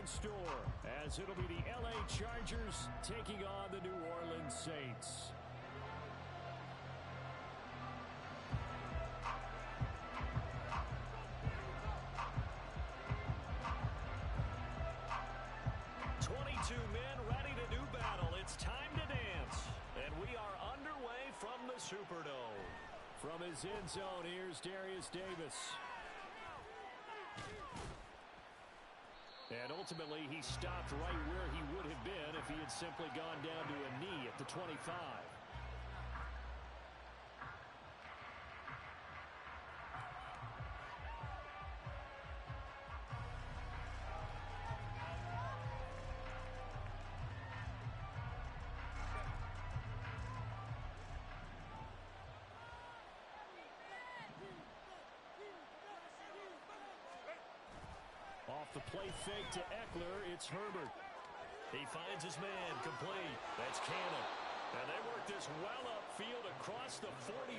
in store, as it'll be the LA Chargers taking on the New Orleans Saints. Men ready to do battle. It's time to dance. And we are underway from the Superdome. From his end zone, here's Darius Davis. And ultimately, he stopped right where he would have been if he had simply gone down to a knee at the 25. Off the play fake to Eckler, it's Herbert. He finds his man, complete. That's Cannon. And they work this well upfield across the 45.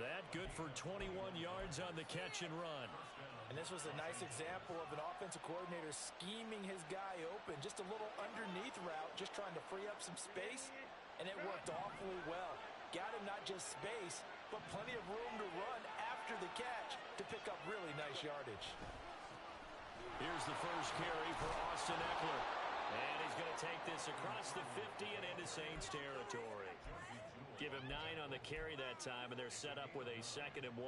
That good for 21 yards on the catch and run. And this was a nice example of an offensive coordinator scheming his guy open. Just a little underneath route, just trying to free up some space, and it worked awfully well. Got him not just space, but plenty of room to run after the catch to pick up really nice yardage. Here's the first carry for Austin Eckler. And he's going to take this across the 50 and into Saints territory. Give him 9 on the carry that time, and they're set up with a 2nd and 1.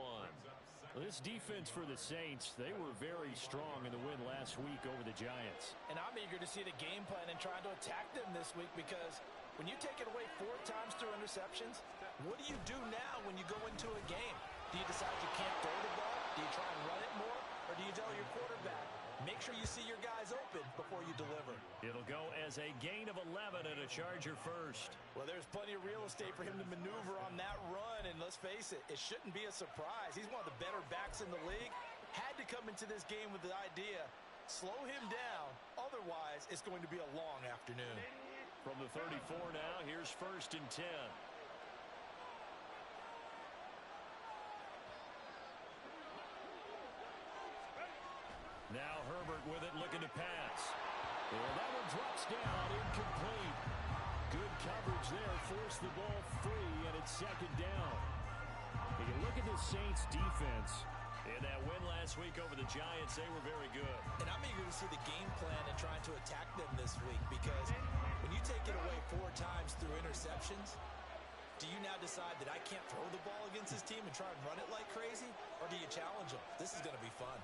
Well, this defense for the Saints, they were very strong in the win last week over the Giants. And I'm eager to see the game plan and trying to attack them this week, because when you take it away 4 times through interceptions, what do you do now when you go into a game? Do you decide you can't throw the ball? Do you try and run it more? Or do you tell your quarterback, make sure you see your guys open before you deliver? It'll go as a gain of 11 and a Charger first. Well, there's plenty of real estate for him to maneuver on that run, and let's face it, it shouldn't be a surprise. He's one of the better backs in the league. Had to come into this game with the idea, slow him down, otherwise it's going to be a long afternoon. From the 34 now, here's 1st and 10. Now Herbert with it, looking to pass. Well, that one drops down, incomplete. Good coverage there, forced the ball free, and it's 2nd down. You can look at the Saints defense. In that win last week over the Giants, they were very good. And I'm eager to see the game plan and trying to attack them this week, because when you take it away 4 times through interceptions, do you now decide that I can't throw the ball against this team and try and run it like crazy? Or do you challenge them? This is going to be fun.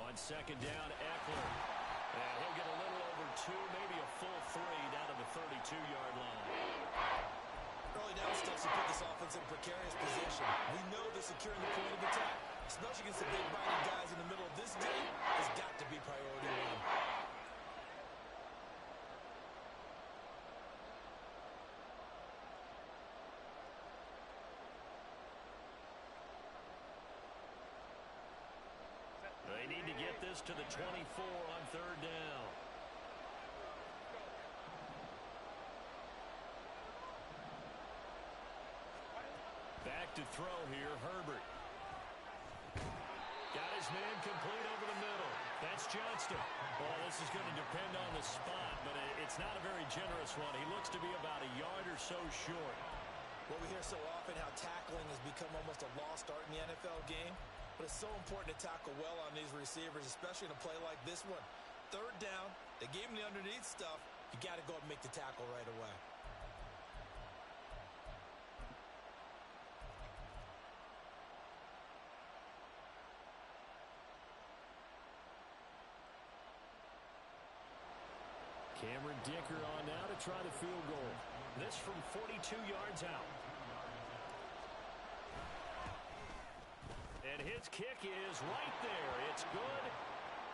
On 2nd down, Eckler. And he'll get a little over 2, maybe a full 3 down to the 32-yard line. Early down steps to put this offense in a precarious position. We know that securing the point of attack, especially against the big biting guys in the middle of this game, has got to be priority 1. They need to get this to the 24 on 3rd down. Back to throw here, Herbert. Got his man complete over the middle. That's Johnston. Well, this is going to depend on the spot, but it's not a very generous one. He looks to be about a yard or so short. Well, we hear so often how tackling has become almost a lost art in the NFL game. But it's so important to tackle well on these receivers, especially in a play like this one. 3rd down, they gave him the underneath stuff. You got to go and make the tackle right away. Cameron Dicker on now to try the field goal. This from 42 yards out. And his kick is right there. It's good.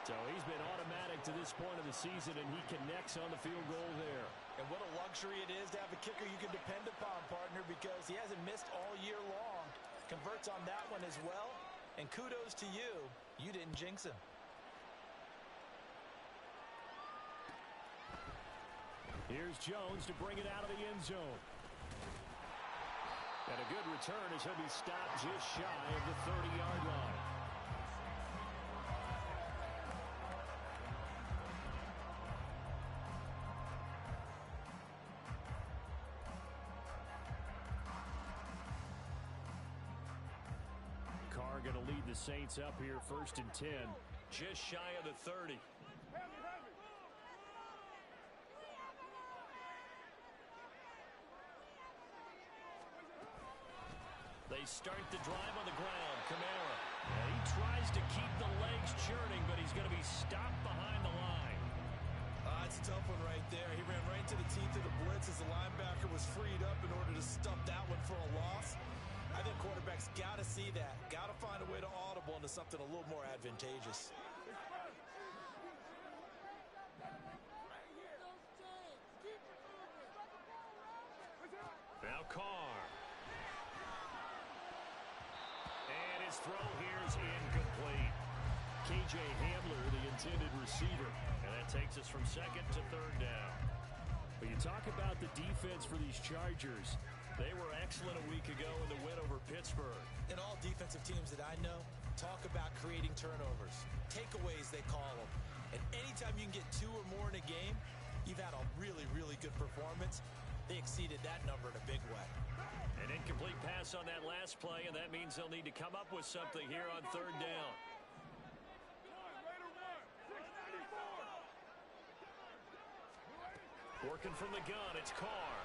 So he's been automatic to this point of the season, and he connects on the field goal there. And what a luxury it is to have a kicker you can depend upon, partner, because he hasn't missed all year long. Converts on that one as well. And kudos to you. You didn't jinx him. Here's Jones to bring it out of the end zone. And a good return as he'll be stopped just shy of the 30-yard line. going to lead the Saints up here 1st and 10. Just shy of the 30. They start the drive on the ground. Kamara. And he tries to keep the legs churning, but he's going to be stopped behind the line. It's a tough one right there. He ran right into the teeth of the blitz as the linebacker was freed up in order to stuff that one for a loss. I think quarterbacks got to see that. Got to find a way to audible into something a little more advantageous. Now Carr. And his throw here is incomplete. KJ Hamler, the intended receiver. And that takes us from second to third down. But you talk about the defense for these Chargers. They were excellent a week ago in the win over Pittsburgh. And all defensive teams that I know talk about creating turnovers. Takeaways, they call them. And anytime you can get 2 or more in a game, you've had a really, really good performance. They exceeded that number in a big way. An incomplete pass on that last play, and that means they'll need to come up with something here on third down. Working from the gun, it's Carr.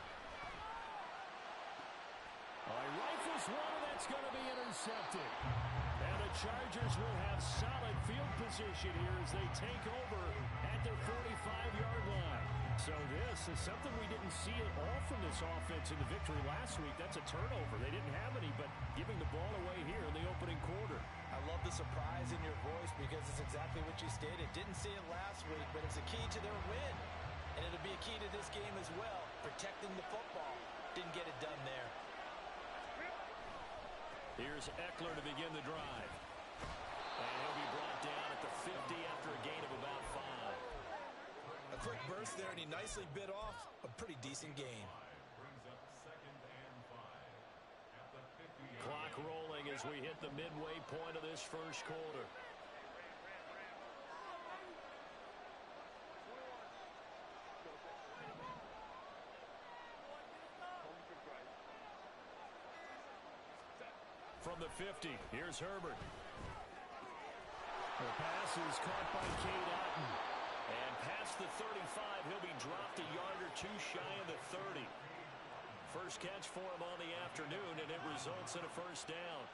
Rifles one, and that's going to be intercepted. And the Chargers will have solid field position here as they take over at their 45-yard line. So this is something we didn't see at all from this offense in the victory last week. That's a turnover. They didn't have any, but giving the ball away here in the opening quarter. I love the surprise in your voice because it's exactly what you stated. Didn't see it last week, but it's a key to their win. And it'll be a key to this game as well, protecting the football. Didn't get it done there. Here's Eckler to begin the drive. And he'll be brought down at the 50 after a gain of about 5. A quick burst there, and he nicely bit off a pretty decent gain. Clock rolling as we hit the midway point of this first quarter. From the 50, here's Herbert. The pass is caught by Cade Otton. And past the 35, he'll be dropped a yard or 2 shy of the 30. First catch for him on the afternoon, and it results in a first down.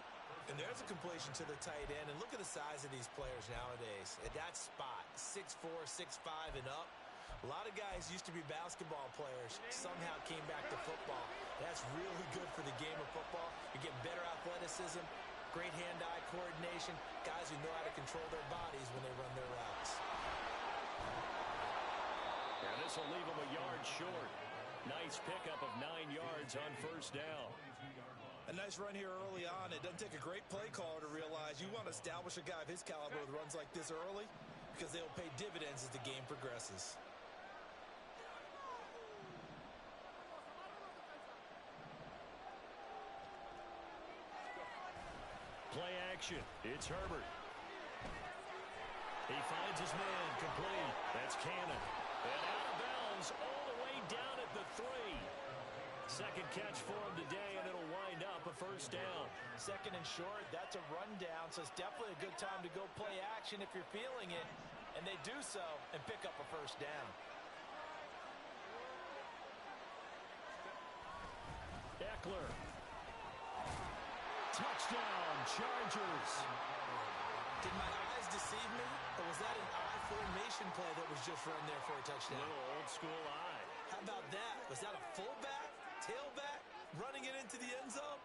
And there's a completion to the tight end. And look at the size of these players nowadays. At that spot, 6'4", 6'5", and up. A lot of guys used to be basketball players, somehow came back to football. That's really good for the game of football. You get better athleticism, great hand-eye coordination, guys who know how to control their bodies when they run their routes. And this will leave them a yard short. Nice pickup of 9 yards on first down. A nice run here early on. It doesn't take a great play caller to realize you want to establish a guy of his caliber with runs like this early because they'll pay dividends as the game progresses. Play action. It's Herbert. He finds his man complete. That's Cannon. And out of bounds all the way down at the 3. Second catch for him today, and it'll wind up a first down. Second and short, that's a rundown, so it's definitely a good time to go play action if you're feeling it. And they do so and pick up a first down. Eckler. Touchdown, Chargers. Did my eyes deceive me, or was that an I formation play that was just run there for a touchdown? Little old school eye. How about that? Was that a fullback, tailback, running it into the end zone?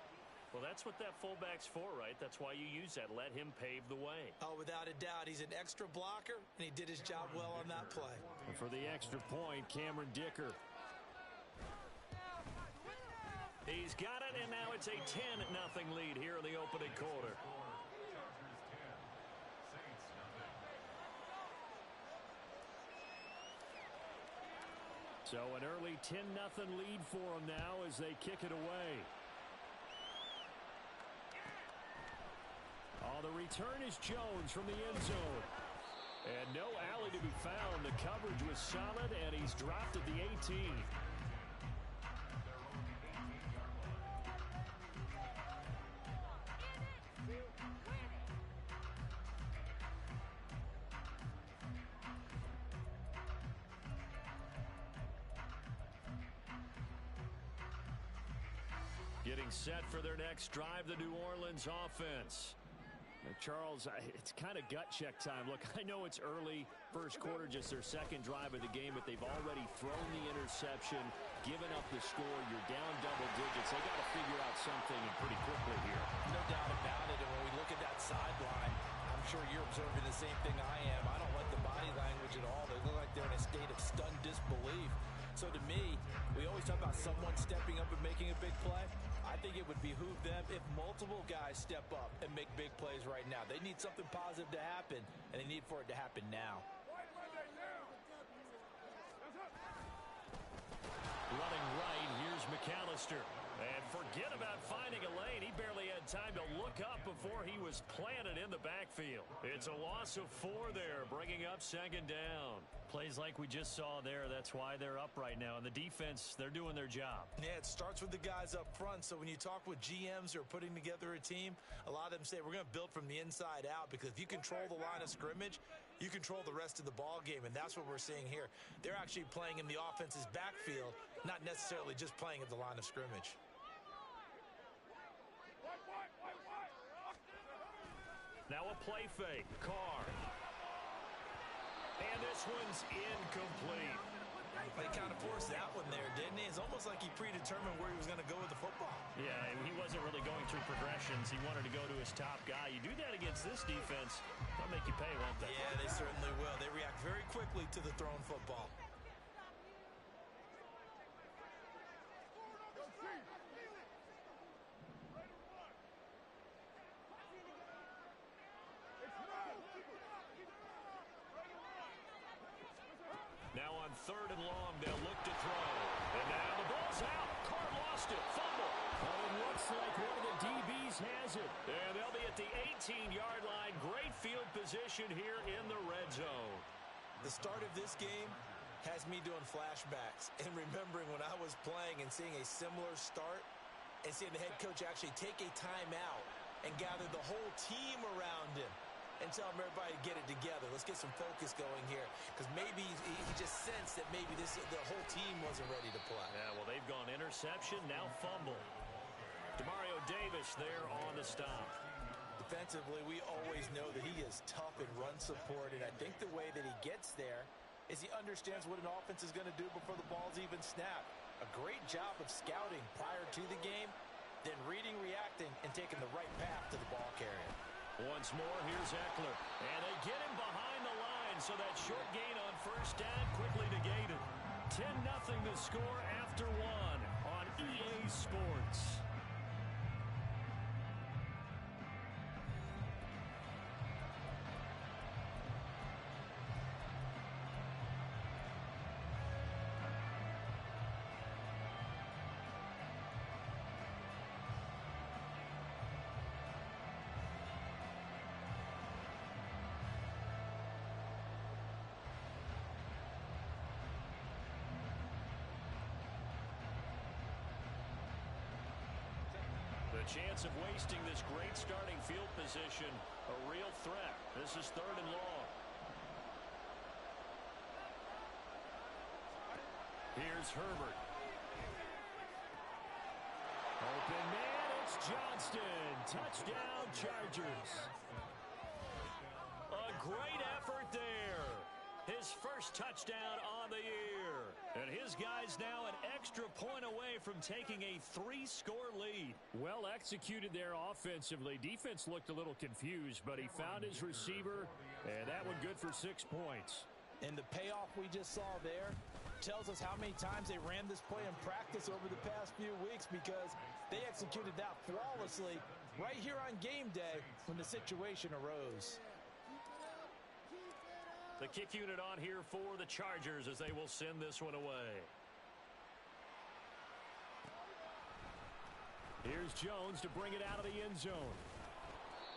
Well, that's what that fullback's for, right? That's why you use that. Let him pave the way. Oh, without a doubt. He's an extra blocker, and he did his job well on that play. And for the extra point, Cameron Dicker. He's got it, and now it's a 10-0 lead here in the opening quarter. So an early 10-0 lead for them now as they kick it away. Oh, the return is Jones from the end zone. And no alley to be found. The coverage was solid, and he's dropped at the 18. Getting set for their next drive, the New Orleans offense. Charles, it's kind of gut check time. Look, I know it's early, first quarter, just their second drive of the game, but they've already thrown the interception, given up the score. You're down double digits. They got to figure out something and pretty quickly here. No doubt about it. And when we look at that sideline, I'm sure you're observing the same thing I am. I don't like the body language at all. They look like they're in a state of stunned disbelief. So to me, we always talk about someone stepping up and making a big play. I think it would behoove them if multiple guys step up and make big plays right now. They need something positive to happen, and they need for it to happen now. Running right, here's McAllister. And forget about finding a lane. He barely had time to look up before he was planted in the backfield. It's a loss of 4 there, bringing up second down. Plays like we just saw there, that's why they're up right now. And the defense, they're doing their job. Yeah, it starts with the guys up front. So when you talk with GMs who are putting together a team, a lot of them say we're going to build from the inside out, because if you control the line of scrimmage, you control the rest of the ball game, and that's what we're seeing here. They're actually playing in the offense's backfield, not necessarily just playing at the line of scrimmage. Now a play fake. Carr. And this one's incomplete. They kind of forced that one there, didn't he? It's almost like he predetermined where he was going to go with the football. Yeah, he wasn't really going through progressions. He wanted to go to his top guy. You do that against this defense, they'll make you pay, won't they? Yeah, they certainly will. They react very quickly to the thrown football. Now on 3rd and long, they'll look to throw. And now the ball's out. Carr lost it. Fumble. But it looks like one of the DBs has it. And they'll be at the 18-yard line. Great field position here in the red zone. The start of this game has me doing flashbacks and remembering when I was playing and seeing a similar start and seeing the head coach actually take a timeout and gather the whole team around him and tell him everybody to get it together. Let's get some focus going here, because maybe he just sensed that maybe the whole team wasn't ready to play. Yeah, well, they've gone interception, now fumble. Demario Davis there on the stop. Defensively, we always know that he is tough in run support, and I think the way that he gets there is he understands what an offense is going to do before the ball's even snapped. A great job of scouting prior to the game, then reading, reacting, and taking the right path to the ball carrier. Once more, here's Eckler. And they get him behind the line, so that short gain on 1st down quickly negated. 10-0 the score after 1 on EA Sports. The chance of wasting this great starting field position, a real threat. This is 3rd and long. Here's Herbert. Open man, it's Johnston. Touchdown, Chargers. A great effort there. His first touchdown on the year. And his guys now an extra point away from taking a 3-score lead. Well executed there offensively. Defense looked a little confused, but he found his receiver, and that one good for 6 points. And the payoff we just saw there tells us how many times they ran this play in practice over the past few weeks, because they executed that flawlessly right here on game day when the situation arose. The kick unit on here for the Chargers as they will send this one away. Here's Jones to bring it out of the end zone.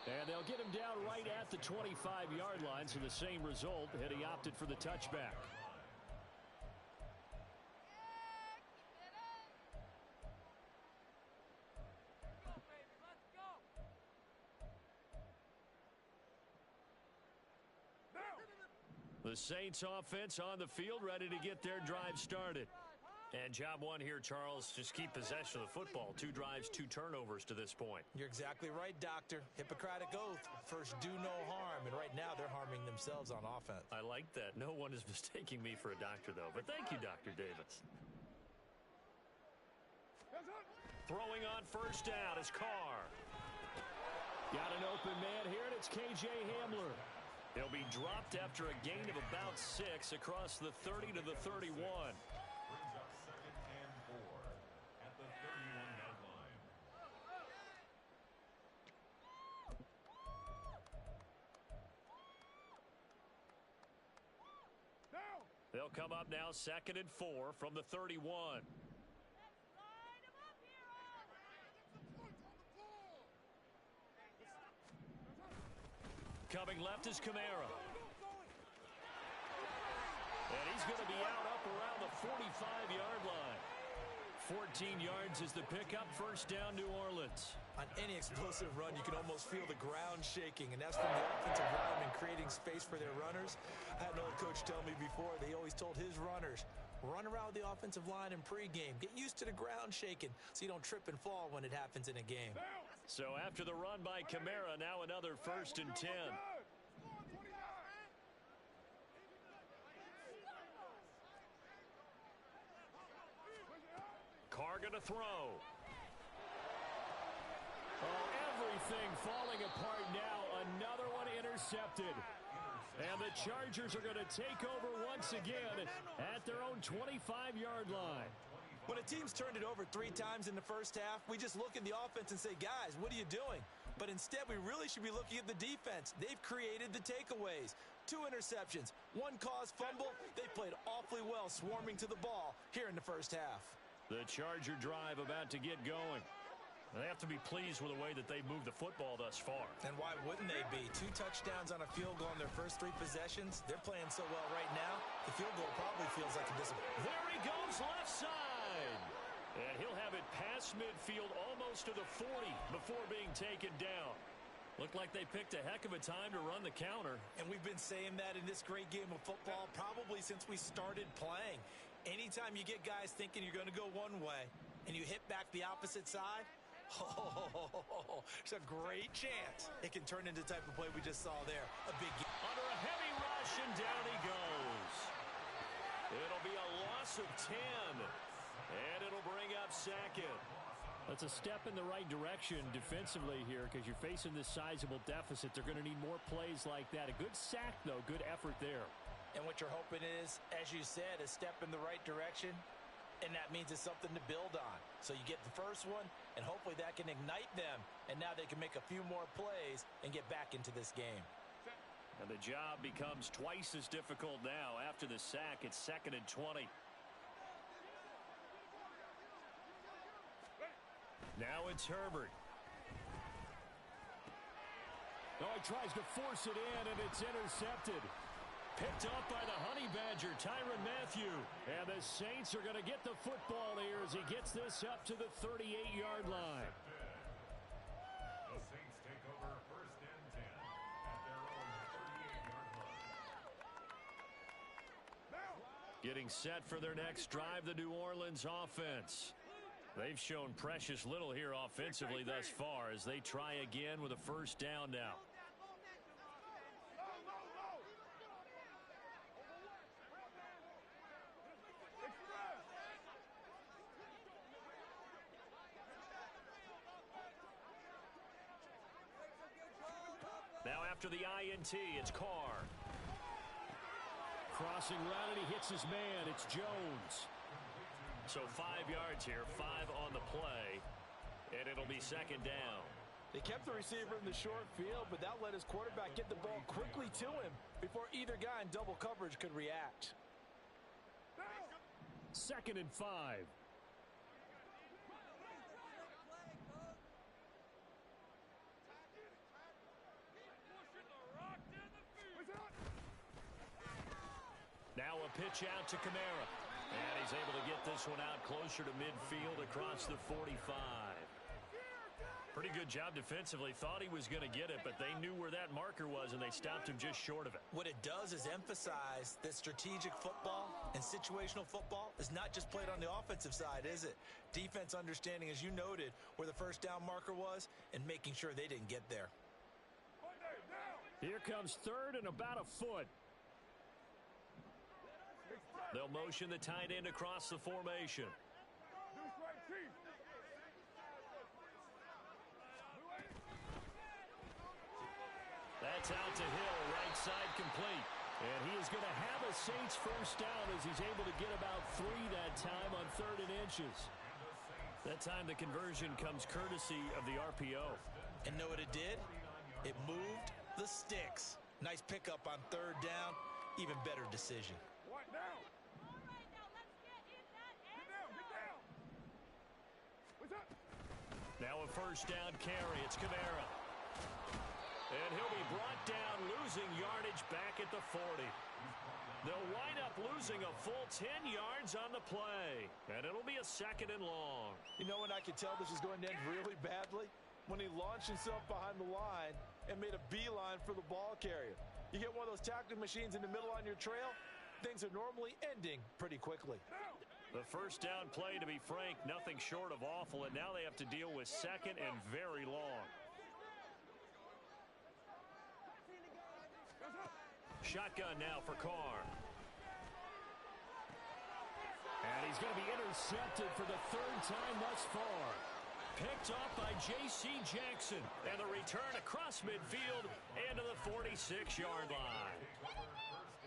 And they'll get him down right at the 25-yard line, so the same result, had he opted for the touchback. The Saints offense on the field, ready to get their drive started. And job one here, Charles, just keep possession of the football. 2 drives, 2 turnovers to this point. You're exactly right, Doctor. Hippocratic oath. First, do no harm. And right now, they're harming themselves on offense. I like that. No one is mistaking me for a doctor, though. But thank you, Dr. Davis. Throwing on first down is Carr. Got an open man here, and it's K.J. Hamler. He'll be dropped after a gain of about 6 across the 30 to the 31. They'll come up now 2nd and 4 from the 31. Coming left is Kamara. And he's going to be out up around the 45-yard line. 14 yards is the pickup. First down, New Orleans. On any explosive run, you can almost feel the ground shaking, and that's from the offensive linemen creating space for their runners. I had an old coach tell me before, they always told his runners, run around the offensive line in pregame. Get used to the ground shaking so you don't trip and fall when it happens in a game. So after the run by Kamara, now another 1st and 10. Carr gonna throw. Oh, everything falling apart now. Another one intercepted. And the Chargers are going to take over once again at their own 25-yard line. When a team's turned it over 3 times in the first half, we just look at the offense and say, guys, what are you doing? But instead, we really should be looking at the defense. They've created the takeaways. 2 interceptions, 1 caused fumble. They played awfully well swarming to the ball here in the first half. The Charger drive about to get going. They have to be pleased with the way that they've moved the football thus far. And why wouldn't they be? 2 touchdowns on a field goal in their first 3 possessions. They're playing so well right now, the field goal probably feels like a disappointment. There he goes, left side. And he'll have it past midfield almost to the 40 before being taken down. Looked like they picked a heck of a time to run the counter. And we've been saying that in this great game of football probably since we started playing. Anytime you get guys thinking you're going to go one way and you hit back the opposite side, it's a great chance it can turn into the type of play we just saw there. A big under a heavy rush, and down he goes. It'll be a loss of 10, and it'll bring up 2nd. That's a step in the right direction defensively here because you're facing this sizable deficit. They're going to need more plays like that. A good sack, though. Good effort there. And what you're hoping is, as you said, a step in the right direction. And that means it's something to build on. So you get the first one, and hopefully that can ignite them. And now they can make a few more plays and get back into this game. And the job becomes twice as difficult now. After the sack, it's 2nd and 20. Now it's Herbert. Oh, he tries to force it in, and it's intercepted. Picked up by the Honey Badger, Tyrann Mathieu. And the Saints are going to get the football here as he gets this up to the 38-yard line. The Saints take over 1st and 10 at their own 38-yard line. Getting set for their next drive, the New Orleans offense. They've shown precious little here offensively thus far as they try again with a first down now. Now after the INT, it's Carr. Crossing route, and he hits his man. It's Jones. So 5 yards here, 5 on the play, and it'll be 2nd down. They kept the receiver in the short field, but that let his quarterback get the ball quickly to him before either guy in double coverage could react. 2nd and 5. Now a pitch out to Kamara. And he's able to get this one out closer to midfield across the 45. Pretty good job defensively. Thought he was going to get it, but they knew where that marker was, and they stopped him just short of it. What it does is emphasize that strategic football and situational football is not just played on the offensive side, is it? Defense understanding, as you noted, where the first down marker was and making sure they didn't get there. Here comes third and about a foot. They'll motion the tight end across the formation. That's out to Hill, right side complete. And he is going to have a Saints first down as he's able to get about 3 that time on 3rd and inches. That time the conversion comes courtesy of the RPO. And know what it did? It moved the sticks. Nice pickup on 3rd down. Even better decision. Now a first down carry. It's Kamara. And he'll be brought down, losing yardage back at the 40. They'll wind up losing a full 10 yards on the play. And it'll be a 2nd and long. You know when I could tell this was going to end really badly? When he launched himself behind the line and made a beeline for the ball carrier. You get one of those tackling machines in the middle on your trail, things are normally ending pretty quickly. The first down play, to be frank, nothing short of awful, and now they have to deal with 2nd and very long. Shotgun now for Carr. And he's going to be intercepted for the 3rd time thus far. Picked off by J.C. Jackson. And the return across midfield and to the 46-yard line.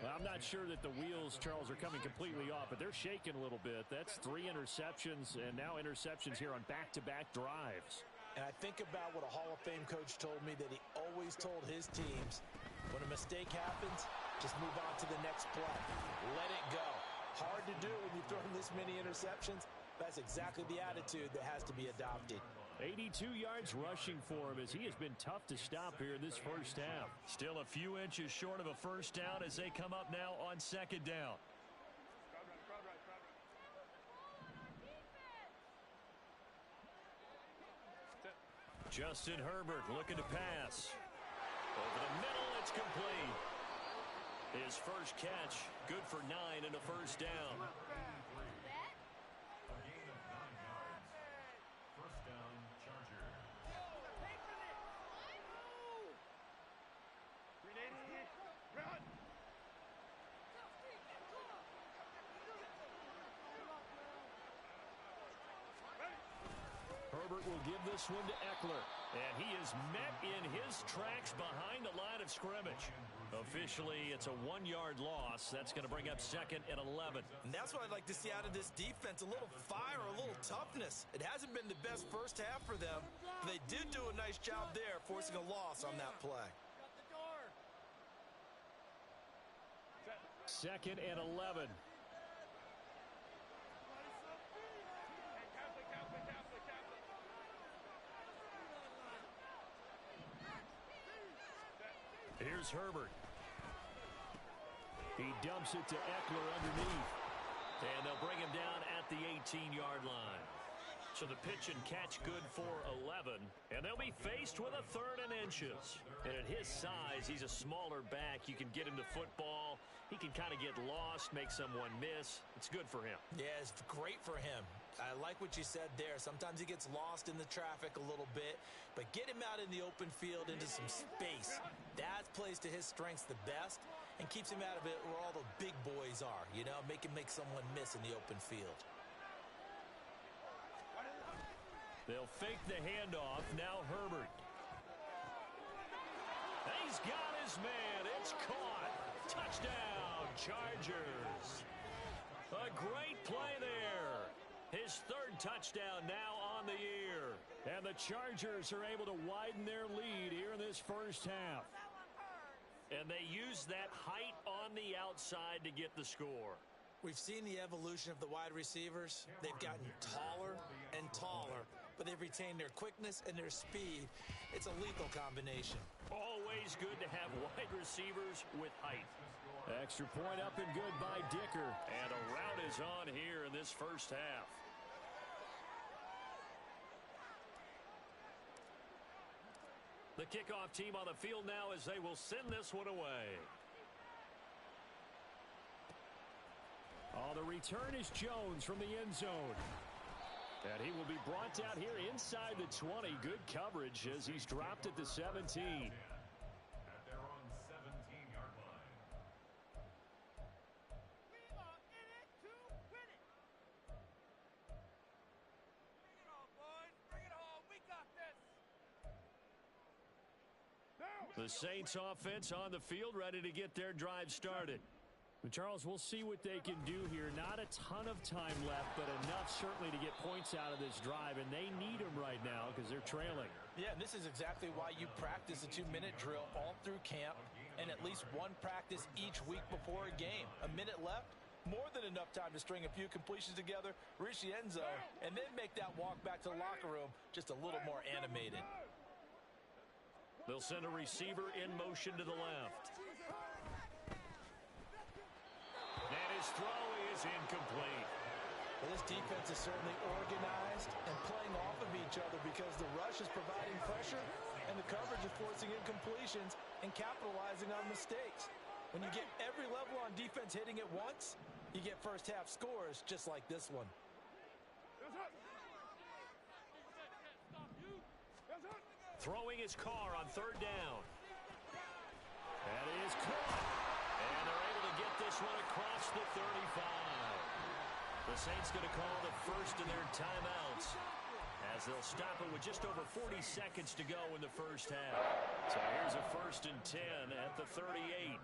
Well, I'm not sure that the wheels, Charles, are coming completely off, but they're shaking a little bit. That's 3 interceptions and now interceptions here on back-to-back drives. And I think about what a Hall of Fame coach told me that he always told his teams, when a mistake happens, just move on to the next play. Let it go. Hard to do when you throw this many interceptions. That's exactly the attitude that has to be adopted. 82 yards rushing for him as he has been tough to stop here in this first half. Still a few inches short of a first down as they come up now on 2nd down. Justin Herbert looking to pass. Over the middle, it's complete. His first catch, good for 9 and a first down. A gain of 9 yards. First down, Chargers. Herbert will give this one to Eckler. And he is met in his tracks behind the line of scrimmage. Officially, it's a 1-yard loss. That's going to bring up 2nd and 11. And that's what I'd like to see out of this defense. A little fire, a little toughness. It hasn't been the best first half for them. But they did do a nice job there, forcing a loss on that play. 2nd and 11. Here's Herbert. He dumps it to Eckler underneath. And they'll bring him down at the 18-yard line. So the pitch and catch good for 11. And they'll be faced with a 3rd and inches. And at his size, he's a smaller back. You can get him to football. He can kind of get lost, make someone miss. It's good for him. Yeah, it's great for him. I like what you said there. Sometimes he gets lost in the traffic a little bit, but get him out in the open field into some space. That plays to his strengths the best and keeps him out of it where all the big boys are, you know, make him make someone miss in the open field. They'll fake the handoff. Now Herbert. He's got his man. It's caught. Touchdown, Chargers. A great play there. His 3rd touchdown now on the year. And the Chargers are able to widen their lead here in this first half. And they use that height on the outside to get the score. We've seen the evolution of the wide receivers. They've gotten taller and taller, but they've retained their quickness and their speed. It's a lethal combination. Always good to have wide receivers with height. Extra point up and good by Dicker. And a rout is on here in this first half. The kickoff team on the field now as they will send this one away. Oh, the return is Jones from the end zone. And he will be brought down here inside the 20. Good coverage as he's dropped at the 17. At their own 17-yard line. We are in it to win it. Bring it on, boys. Bring it on. We got this. The Saints offense on the field ready to get their drive started. But Charles, we'll see what they can do here. Not a ton of time left, but enough certainly to get points out of this drive, and they need them right now because they're trailing. Yeah, and this is exactly why you practice a 2-minute drill all through camp and at least one practice each week before a game. A minute left, more than enough time to string a few completions together, reach the end zone, and then make that walk back to the locker room just a little more animated. They'll send a receiver in motion to the left. And his throw is incomplete. Well, this defense is certainly organized and playing off of each other because the rush is providing pressure and the coverage is forcing incompletions and capitalizing on mistakes. When you get every level on defense hitting at once, you get first half scores just like this one. Throwing his car on third down. That is caught. And they're able to get this one across the 35. The Saints going to call the first of their timeouts as they'll stop it with just over 40 seconds to go in the first half. So here's a 1st and 10 at the 38.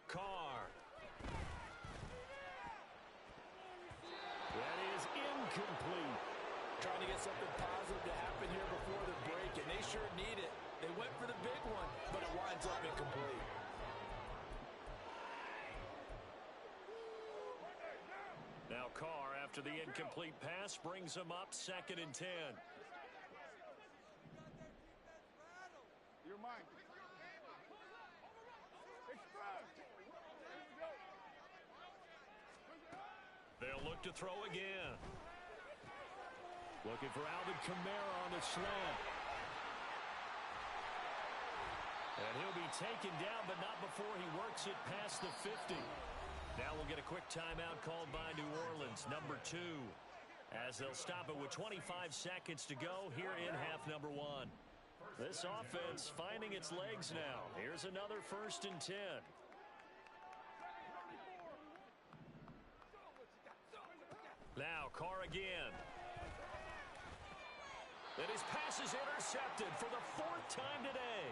Carr. That is incomplete. Trying to get something positive to happen here before the break, and they sure need it. They went for the big one, but it winds up incomplete. Now Carr, after the incomplete pass, brings him up 2nd and 10. You're mine. They'll look to throw again. Looking for Alvin Kamara on the slant. And he'll be taken down, but not before he works it past the 50. Now we'll get a quick timeout called by New Orleans, number 2. As they'll stop it with 25 seconds to go here in half number 1. This offense finding its legs now. Here's another 1st and 10. Now Carr again. And his pass is intercepted for the 4th time today.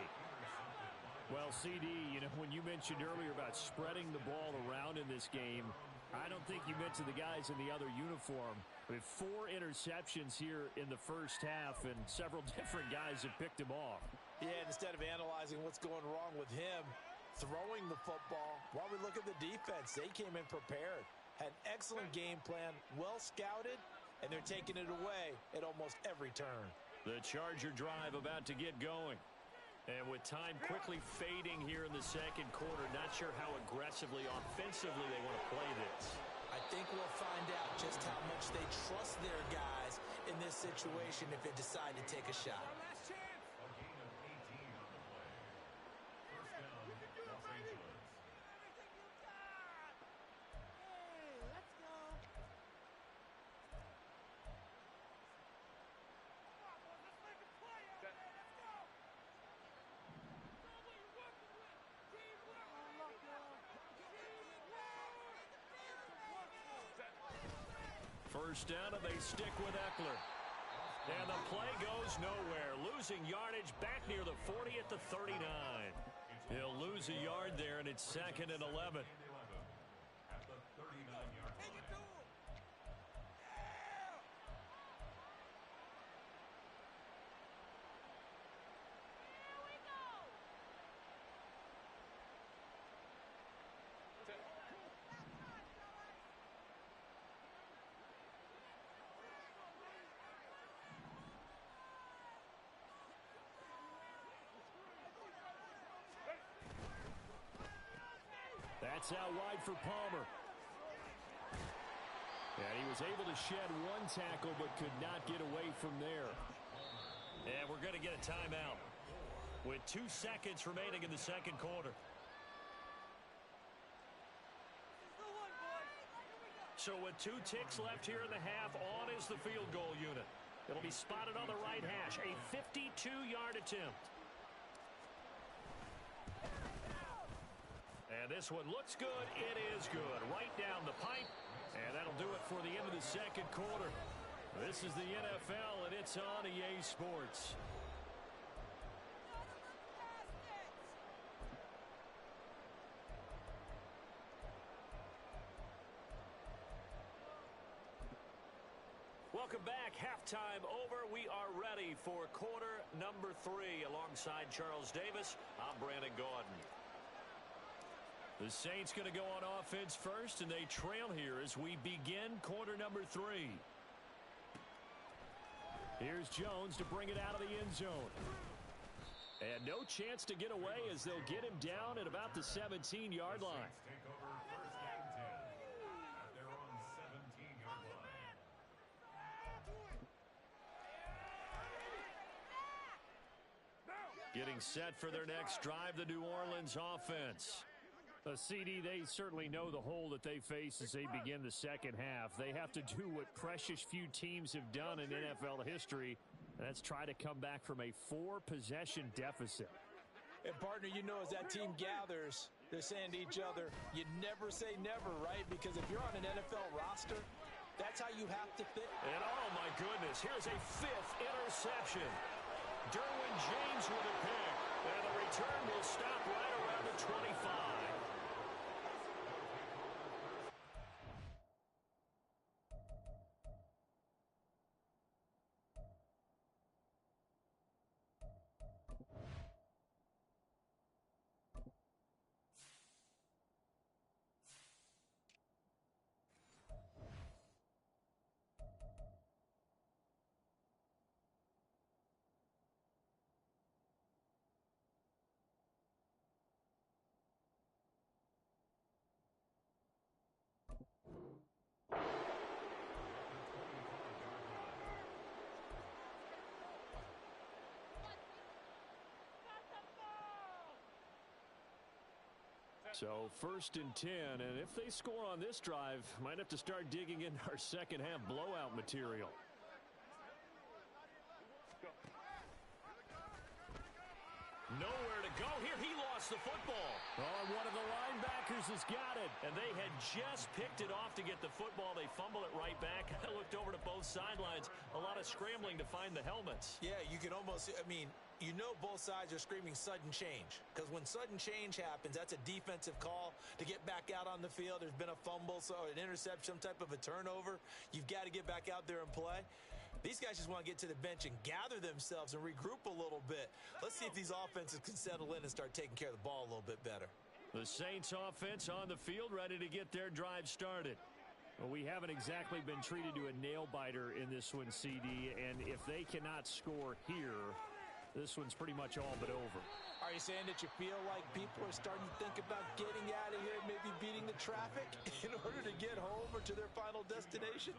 Well, CD, you know, when you mentioned earlier about spreading the ball around in this game, I don't think you meant to the guys in the other uniform. With 4 interceptions here in the first half, and several different guys have picked him off. Yeah, and instead of analyzing what's going wrong with him, throwing the football, while we look at the defense, they came in prepared. Had an excellent game plan, well scouted, and they're taking it away at almost every turn. The Charger drive about to get going. And with time quickly fading here in the second quarter, not sure how aggressively, offensively they want to play this. I think we'll find out just how much they trust their guys in this situation if they decide to take a shot. Last chance. A gain of 18 on the play. First down, Los Angeles. Hey, let's go. Come on, boys. Let's make a play out there. Let's go. Show what you're working with. Teamwork. First down, and they stick with Eckler. And the play goes nowhere. Losing yardage back near the 40 at the 39. He'll lose a yard there, and it's 2nd and 11. At the 39-yard Take line. it to him. Yeah. Here we go. That's out wide for Palmer. And he was able to shed one tackle but could not get away from there. And we're going to get a timeout with 2 seconds remaining in the second quarter. So with 2 ticks left here in the half, on is the field goal unit. It'll be spotted on the right hash, a 52-yard attempt. And this one looks good. It is good. Right down the pipe. And that'll do it for the end of the second quarter. This is the NFL, and it's on EA Sports. Welcome back. Halftime over. We are ready for quarter number 3. Alongside Charles Davis, I'm Brandon Gaudin. The Saints going to go on offense first, and they trail here as we begin quarter number 3. Here's Jones to bring it out of the end zone. And no chance to get away as they'll get him down at about the 17-yard line. Take over 1st and 10 at their own 17-yard line. Getting set for their next drive, the New Orleans offense. CD, they certainly know the hole that they face as they begin the second half. They have to do what precious few teams have done in NFL history. That's try to come back from a 4-possession deficit. And, partner, you know, as that team gathers, they're saying to each other, you never say never, right? Because if you're on an NFL roster, that's how you have to think. And, oh, my goodness, here's a 5th interception. Derwin James with a pick. And the return will stop right around the 25. So 1st and 10, and if they score on this drive, might have to start digging into our second half blowout material. Nowhere to go here. He lost the football. Oh, one of the linebackers has got it. And they had just picked it off to get the football. They fumble it right back. I looked over to both sidelines. A lot of scrambling to find the helmets. Yeah, you can almost, I mean, you know both sides are screaming sudden change. Because when sudden change happens, that's a defensive call to get back out on the field. There's been a fumble, so an interception, some type of a turnover. You've got to get back out there and play. These guys just want to get to the bench and gather themselves and regroup a little bit. Let's see if these offenses can settle in and start taking care of the ball a little bit better. The Saints offense on the field, ready to get their drive started. Well, we haven't exactly been treated to a nail-biter in this one, CD, and if they cannot score here, this one's pretty much all but over. Are you saying that you feel like people are starting to think about getting out of here, maybe beating the traffic in order to get home or to their final destination?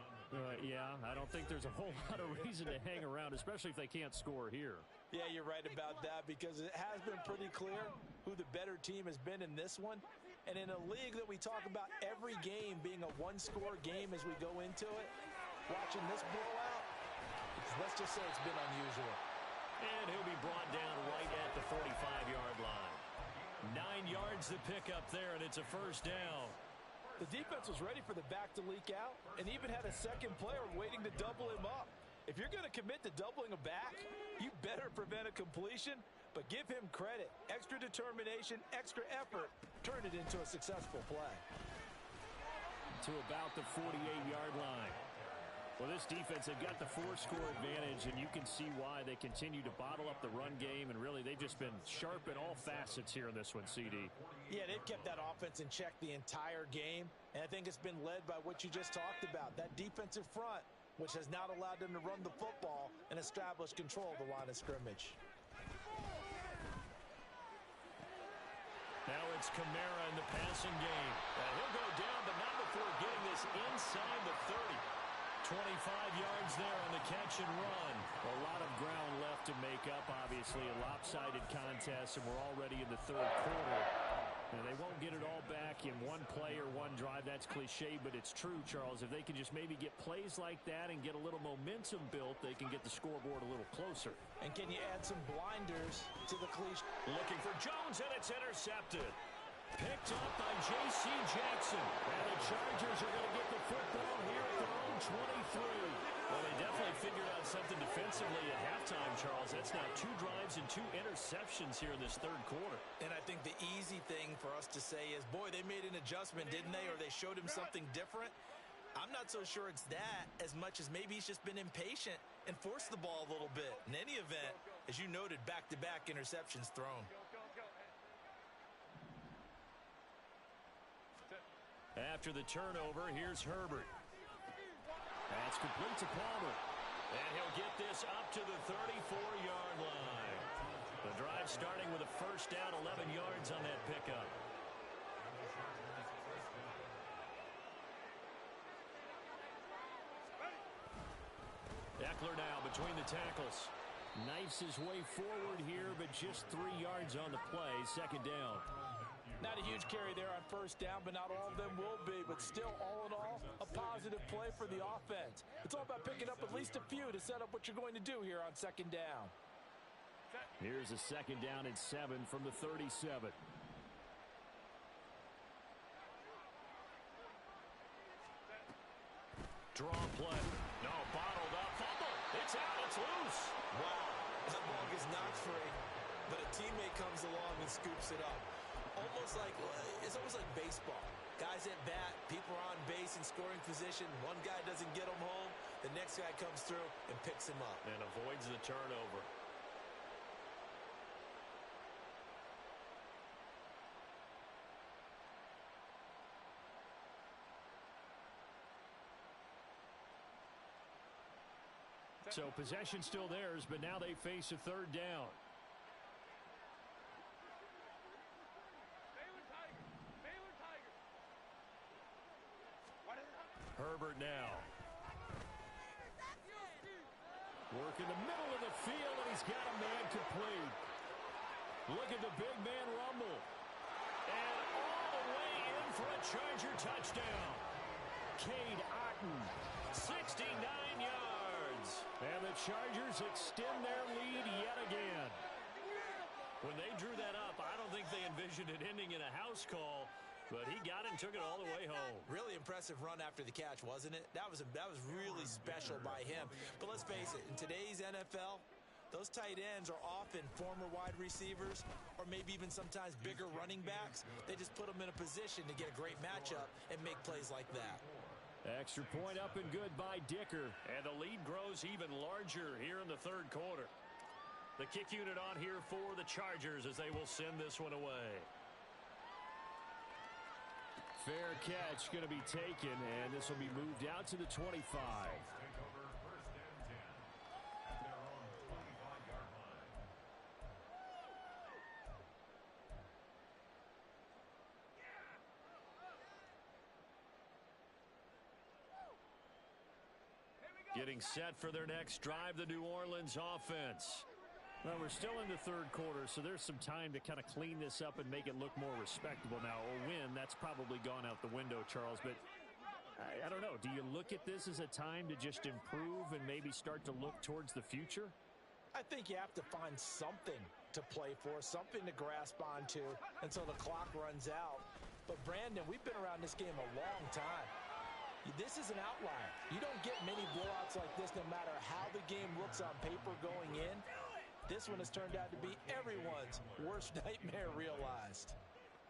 Yeah, I don't think there's a whole lot of reason to hang around, especially if they can't score here. Yeah, you're right about that because it has been pretty clear who the better team has been in this one. And in a league that we talk about every game being a one-score game as we go into it, watching this blowout, let's just say it's been unusual. And he'll be brought down right at the 45-yard line. 9 yards to pick up there, and it's a first down. The defense was ready for the back to leak out and even had a second player waiting to double him up. If you're going to commit to doubling a back, you better prevent a completion, but give him credit. Extra determination, extra effort, turn it into a successful play. To about the 48-yard line. Well, this defense, they've got the 4-score advantage, and you can see why they continue to bottle up the run game, and really they've just been sharp in all facets here in this one, CD. Yeah, they've kept that offense in check the entire game, and I think it's been led by what you just talked about, that defensive front, which has not allowed them to run the football and establish control of the line of scrimmage. Now it's Kamara in the passing game. He'll go down, but not before getting this inside the 30. 25 yards there on the catch and run. A lot of ground left to make up, obviously. A lopsided contest, and we're already in the third quarter. And they won't get it all back in one play or one drive. That's cliche, but it's true, Charles. If they can just maybe get plays like that and get a little momentum built, they can get the scoreboard a little closer. And can you add some blinders to the cliche? Looking for Jones, and it's intercepted. Picked up by J.C. Jackson. And the Chargers are going to get the football here at their own 23. Well, they definitely figured out something defensively at halftime, Charles. That's now 2 drives and 2 interceptions here in this third quarter. And I think the easy thing for us to say is, boy, they made an adjustment, didn't they? Or they showed him something different. I'm not so sure it's that as much as maybe he's just been impatient and forced the ball a little bit. In any event, as you noted, back-to-back interceptions thrown. After the turnover, here's Herbert. That's complete to Palmer. And he'll get this up to the 34-yard line. The drive starting with a first down, 11 yards on that pickup. Eckler now between the tackles. Knifes his way forward here, but just 3 yards on the play. Second down. Not a huge carry there on first down, but not all of them will be. But still, all in all, a positive play for the offense. It's all about picking up at least a few to set up what you're going to do here on second down. Here's a second down and 7 from the 37. Draw play. No, bottled up. Fumble. It's out. It's loose. Wow. That ball gets knocked free, but a teammate comes along and scoops it up. It's almost like baseball. Guys at bat, people are on base in scoring position. One guy doesn't get him home. The next guy comes through and picks him up. And avoids the turnover. So possession still theirs, but now they face a third down. Herbert now. Work in the middle of the field, and he's got a man complete. Look at the big man rumble. And all the way in for a Charger touchdown. Cade Otton. 69 yards. And the Chargers extend their lead yet again. When they drew that up, I don't think they envisioned it ending in a house call. But he got it and took it all the way home. Really impressive run after the catch, wasn't it? That was really special by him. But let's face it, in today's NFL, those tight ends are often former wide receivers or maybe even sometimes bigger running backs. They just put them in a position to get a great matchup and make plays like that. Extra point up and good by Dicker. And the lead grows even larger here in the third quarter. The kick unit on here for the Chargers as they will send this one away. Fair catch going to be taken, and this will be moved out to the 25. Take over 1st and 10 at their own 25-yard line. Getting set for their next drive, the New Orleans offense. Well, we're still in the third quarter, so there's some time to kind of clean this up and make it look more respectable. Now, a win, that's probably gone out the window, Charles, but I don't know. Do you look at this as a time to just improve and maybe start to look towards the future? I think you have to find something to play for, something to grasp onto until the clock runs out. But, Brandon, we've been around this game a long time. This is an outlier. You don't get many blowouts like this no matter how the game looks on paper going in. This one has turned out to be everyone's worst nightmare realized.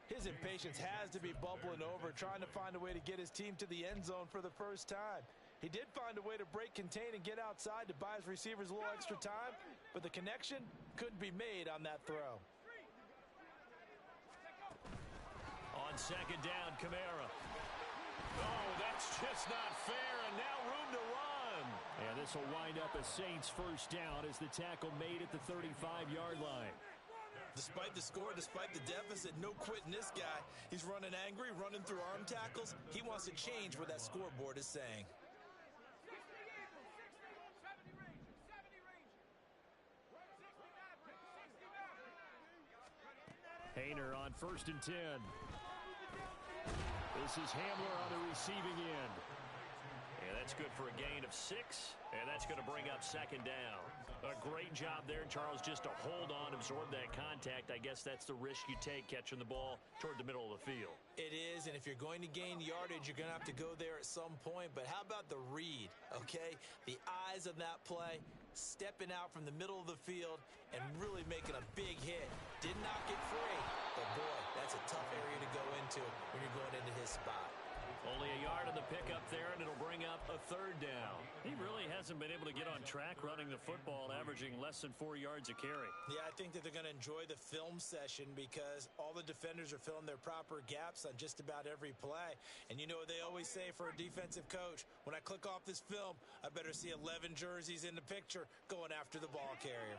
His impatience has to be bubbling over, trying to find a way to get his team to the end zone for the first time. He did find a way to break, contain, and get outside to buy his receivers a little extra time, but the connection couldn't be made on that throw. On second down, Kamara. Oh, that's just not fair, and now room to run. And this will wind up a Saints first down as the tackle made at the 35-yard line. Despite the score, despite the deficit, no quitting this guy. He's running angry, running through arm tackles. He wants to change what that scoreboard is saying. 60 Eagles, 60, 70 Rangers, 70 Rangers. 60 Mavericks, 60 Mavericks. Hayner on 1st and 10. This is Hamler on the receiving end. And that's good for a gain of 6, and that's going to bring up 2nd down. A great job there, Charles, just to hold on, absorb that contact. I guess that's the risk you take catching the ball toward the middle of the field. It is, and if you're going to gain yardage, you're going to have to go there at some point. But how about the read, okay? The eyes on that play, stepping out from the middle of the field and really making a big hit. Did not get free, but boy, that's a tough area to go into when you're going into his spot. Only a yard on the pickup there, and it'll bring up a 3rd down. He really hasn't been able to get on track running the football, averaging less than 4 yards a carry. Yeah, I think that they're going to enjoy the film session because all the defenders are filling their proper gaps on just about every play. And you know what they always say for a defensive coach? When I click off this film, I better see 11 jerseys in the picture going after the ball carrier.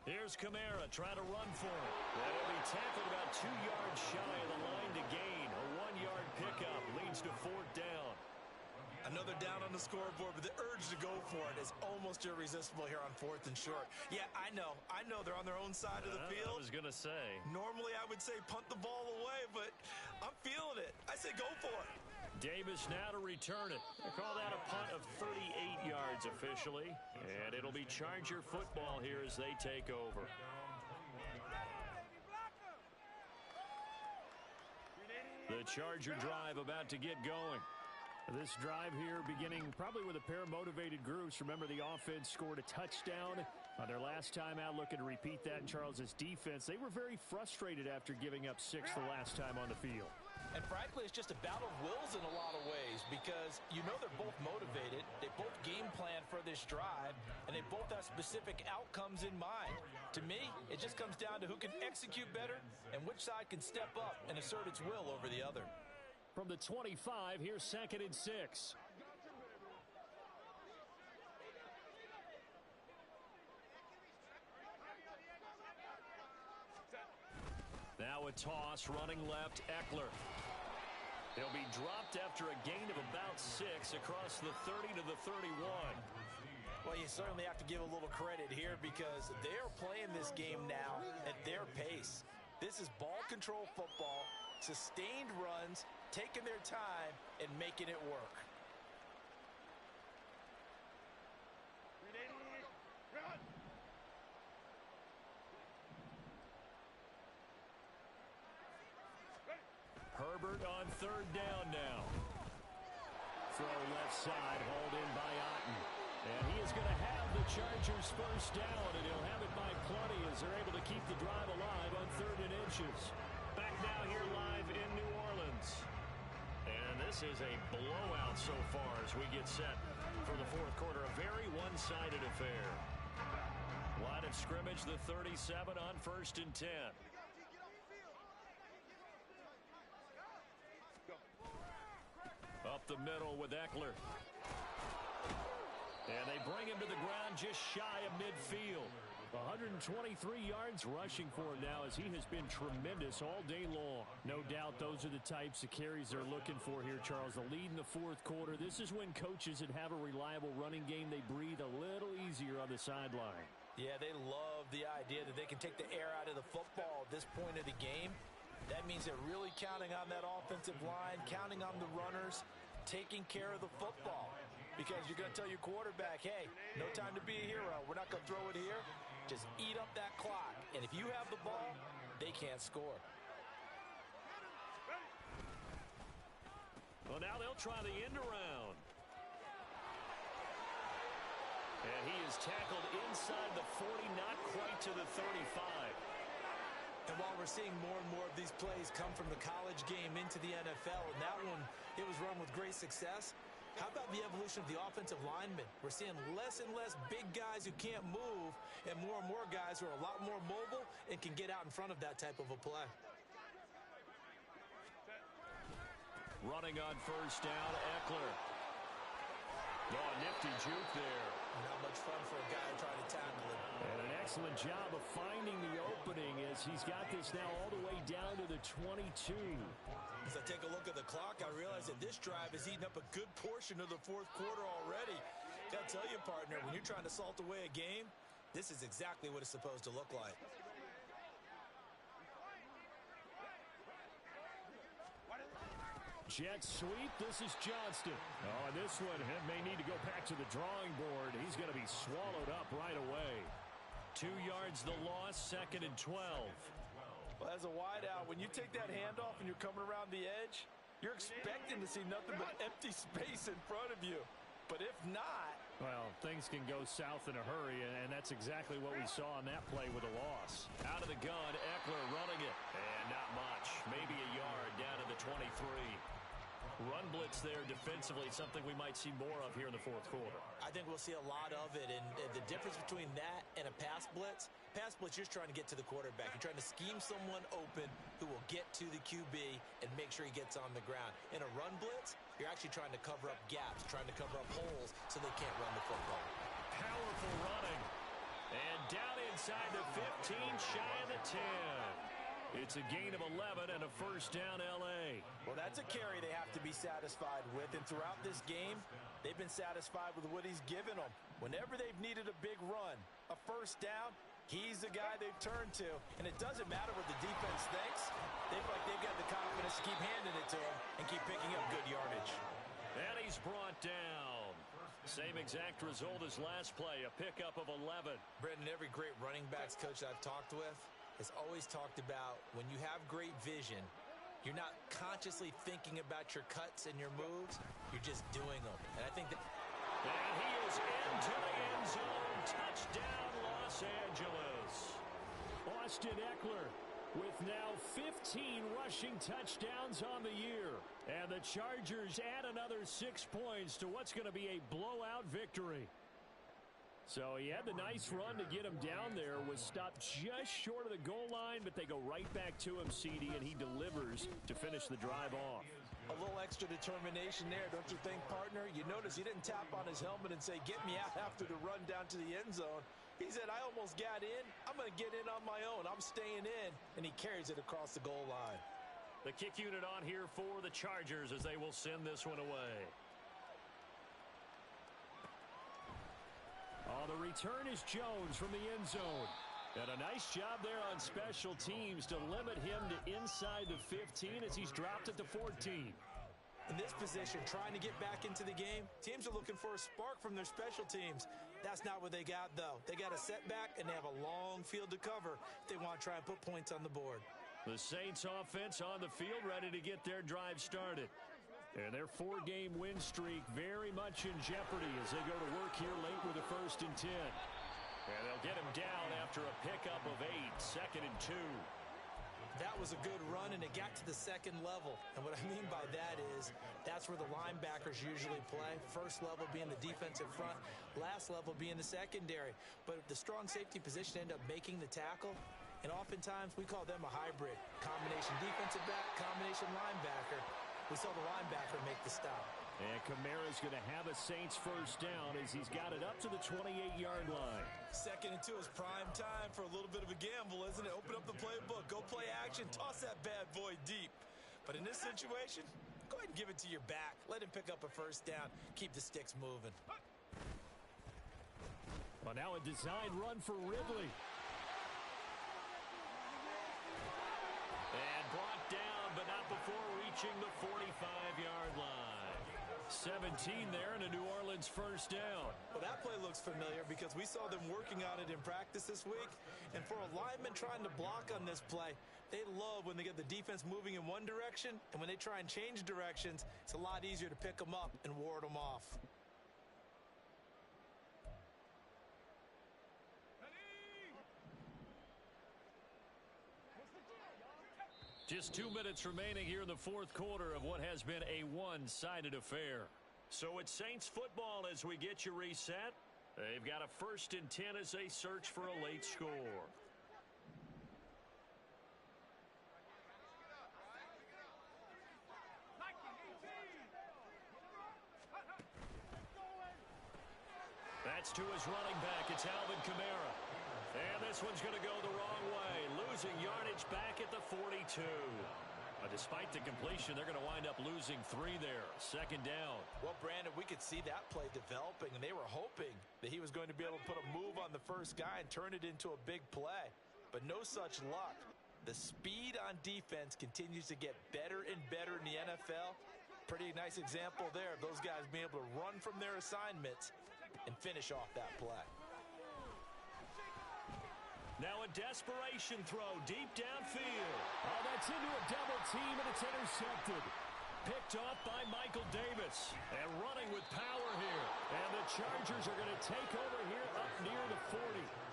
Here's Kamara trying to run for it. And he'll be tackled about 2 yards shy of the line to gain. A 1-yard pickup leads to 4th down. Another down on the scoreboard, but the urge to go for it is almost irresistible here on 4th and short. Yeah, I know they're on their own side of the field. I was going to say. Normally I would say punt the ball away, but I'm feeling it. I say go for it. Davis now to return it. They call that a punt of 38 yards officially. And it'll be Charger football here as they take over. The Charger drive about to get going. This drive here beginning probably with a pair of motivated groups. Remember, the offense scored a touchdown on their last time out, looking to repeat that in Charles's defense. They were very frustrated after giving up 6 the last time on the field. And frankly, it's just a battle of wills in a lot of ways because you know they're both motivated. They both game plan for this drive, and they both have specific outcomes in mind. To me, it just comes down to who can execute better and which side can step up and assert its will over the other. From the 25, here's 2nd and 6. Now a toss, running left, Eckler. He'll be dropped after a gain of about 6 across the 30 to the 31. Well, you certainly have to give a little credit here because they are playing this game now at their pace. This is ball control football, sustained runs, taking their time and making it work. Herbert on 3rd down now. Throw left side, hauled in by Otten. And he is going to have the Chargers 1st down, and he'll have it by plenty as they're able to keep the drive alive on 3rd and inches. Back now here live in New Orleans. And this is a blowout so far as we get set for the 4th quarter. A very one-sided affair. Line of scrimmage, the 37 on 1st and 10. Up the middle with Eckler. And they bring him to the ground just shy of midfield. 123 yards rushing for him now as he has been tremendous all day long. No doubt those are the types of carries they're looking for here, Charles. The lead in the 4th quarter. This is when coaches that have a reliable running game, they breathe a little easier on the sideline. Yeah, they love the idea that they can take the air out of the football at this point of the game. That means they're really counting on that offensive line, counting on the runners, taking care of the football. Because you're going to tell your quarterback, hey, no time to be a hero. We're not going to throw it here. Just eat up that clock. And if you have the ball, they can't score. Well, now they'll try the end around. And he is tackled inside the 40, not quite to the 35. And while we're seeing more and more of these plays come from the college game into the NFL, and that one, it was run with great success, how about the evolution of the offensive linemen? We're seeing less and less big guys who can't move and more guys who are a lot more mobile and can get out in front of that type of a play. Running on 1st down, Eckler. Oh, nifty juke there. Not much fun for a guy trying to tackle him. And an excellent job of finding the opening as he's got this now all the way down to the 22. As I take a look at the clock, I realize that this drive has eaten up a good portion of the fourth quarter already. Gotta tell you, partner, when you're trying to salt away a game, this is exactly what it's supposed to look like. Jet sweep. This is Johnston. Oh, and this one may need to go back to the drawing board. He's going to be swallowed up right away. 2 yards the loss, 2nd and 12. Well, as a wideout, when you take that handoff and you're coming around the edge, you're expecting to see nothing but empty space in front of you. But if not... Well, things can go south in a hurry, and that's exactly what we saw on that play with a loss. Out of the gun, Eckler running it. And not much. Maybe a yard down to the 23. Run blitz there defensively, something we might see more of here in the fourth quarter. I think we'll see a lot of it, and the difference between that and a pass blitz, you're just trying to get to the quarterback. You're trying to scheme someone open who will get to the QB and make sure he gets on the ground. In a run blitz, you're actually trying to cover up gaps, trying to cover up holes so they can't run the football. Powerful running. And down inside the 15, shy of the 10. It's a gain of 11 and a first down L.A. Well, that's a carry they have to be satisfied with, and throughout this game, they've been satisfied with what he's given them. Whenever they've needed a big run, a first down, he's the guy they've turned to, and it doesn't matter what the defense thinks. They feel like they've got the confidence to keep handing it to him and keep picking up good yardage. And he's brought down. Same exact result as last play, a pickup of 11. Brendan, every great running backs coach I've talked with has always talked about when you have great vision, you're not consciously thinking about your cuts and your moves, you're just doing them. And I think that... And he is into the end zone. Touchdown, Los Angeles. Austin Eckler with now 15 rushing touchdowns on the year. And the Chargers add another 6 points to what's going to be a blowout victory. So he had the nice run to get him down there, was stopped just short of the goal line, but they go right back to him, CD, and he delivers to finish the drive off. A little extra determination there, don't you think, partner? You notice he didn't tap on his helmet and say, get me out after the run down to the end zone. He said, I almost got in. I'm going to get in on my own. I'm staying in. And he carries it across the goal line. The kick unit on here for the Chargers as they will send this one away. Oh, the return is Jones from the end zone. And a nice job there on special teams to limit him to inside the 15 as he's dropped at the 14. In this position, trying to get back into the game, teams are looking for a spark from their special teams. That's not what they got, though. They got a setback, and they have a long field to cover if they want to try and put points on the board. The Saints offense on the field ready to get their drive started. And their 4-game win streak very much in jeopardy as they go to work here late with a 1st and 10. And they'll get him down after a pickup of 8, 2nd and 2. That was a good run, and it got to the second level. And what I mean by that is that's where the linebackers usually play. First level being the defensive front, last level being the secondary. But the strong safety position ended up making the tackle, and oftentimes we call them a hybrid. Combination defensive back, combination linebacker. We saw the linebacker make the stop. And Kamara's going to have a Saints first down as he's got it up to the 28-yard line. 2nd and 2 is prime time for a little bit of a gamble, isn't it? Open up the playbook, go play action, toss that bad boy deep. But in this situation, go ahead and give it to your back. Let him pick up a first down. Keep the sticks moving. Well, now a design run for Ridley. And brought down, but not before reaching the 45-yard line. 17 there and a New Orleans first down. Well, that play looks familiar because we saw them working on it in practice this week. And for a lineman trying to block on this play, they love when they get the defense moving in one direction. And when they try and change directions, it's a lot easier to pick them up and ward them off. Just 2 minutes remaining here in the fourth quarter of what has been a one-sided affair. So it's Saints football as we get you reset. They've got a 1st and 10 as they search for a late score. That Gets to his running back. It's Alvin Kamara. And this one's going to go the wrong way. Losing yardage back at the 42. Despite the completion, they're going to wind up losing 3 there. Second down. Well, Brandon, we could see that play developing, and they were hoping that he was going to be able to put a move on the first guy and turn it into a big play. But no such luck. The speed on defense continues to get better and better in the NFL. Pretty nice example there of those guys being able to run from their assignments and finish off that play. Now a desperation throw deep downfield. Oh, that's into a double team, and it's intercepted. Picked off by Michael Davis. And running with power here. And the Chargers are going to take over here up near the 40.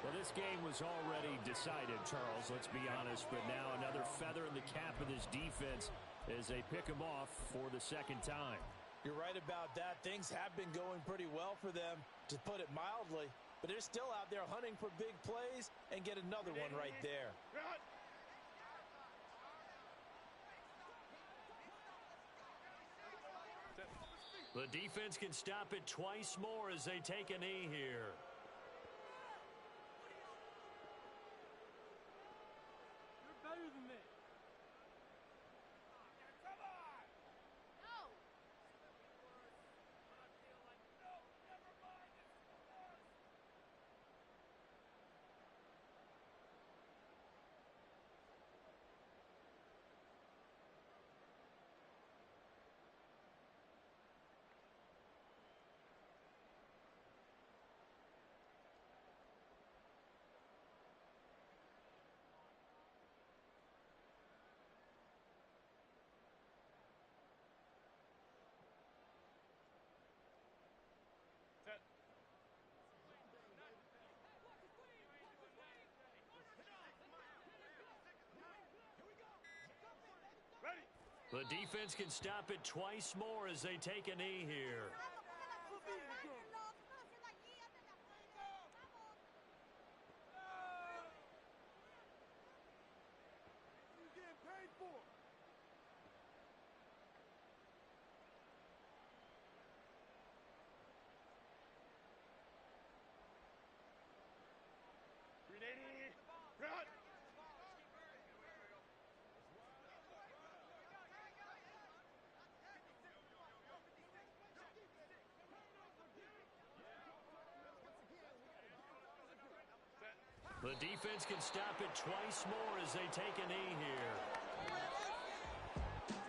Well, this game was already decided, Charles, let's be honest. But now another feather in the cap of this defense as they pick him off for the second time. You're right about that. Things have been going pretty well for them, to put it mildly. But they're still out there hunting for big plays and get another one right there. The defense can stop it twice more as they take a knee here. You're better than this. Come on! No! No, never mind. It's worse. The defense can stop it twice more as they take a knee here. You're getting paid for. The defense can stop it twice more as they take a knee here.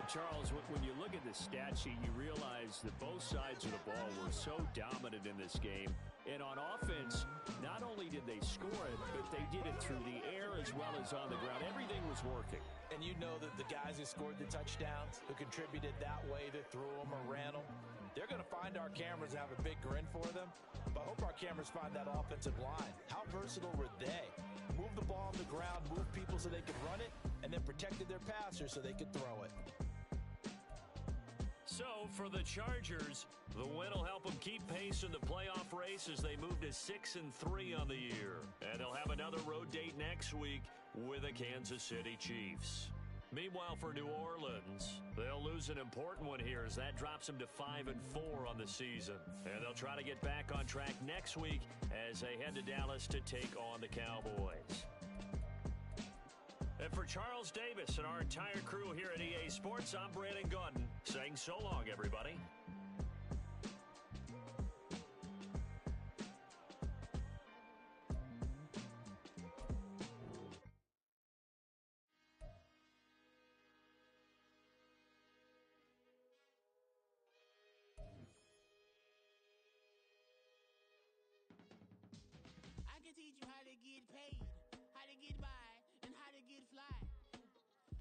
Charles, when you look at the stat sheet, you realize that both sides of the ball were so dominant in this game. And on offense, not only did they score it, but they did it through the air as well as on the ground. Everything was working. And you know that the guys who scored the touchdowns, who contributed that way, that threw them or ran them, they're going to find our cameras and have a big grin for them. But I hope our cameras find that offensive line. How versatile were they? Move the ball on the ground, move people so they could run it, and then protected their passers so they could throw it. So, for the Chargers, the win will help them keep pace in the playoff race as they move to 6-3 on the year. And they'll have another road date next week with the Kansas City Chiefs. Meanwhile, for New Orleans, they'll lose an important one here as that drops them to 5-4 on the season. And they'll try to get back on track next week as they head to Dallas to take on the Cowboys. And for Charles Davis and our entire crew here at EA Sports, I'm Brandon Gaudin saying so long, everybody. I can teach you how to get paid, how to get by, and how to get fly.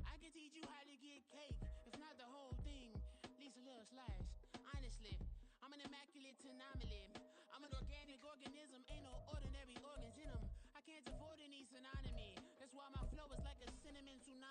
I can teach you how to get cake, if not the whole thing, at least a little slice. Honestly, I'm an immaculate anomaly. I'm an organic organism, ain't no ordinary organs in them. I can't afford any synonymy. That's why my flow is like a cinnamon tsunami.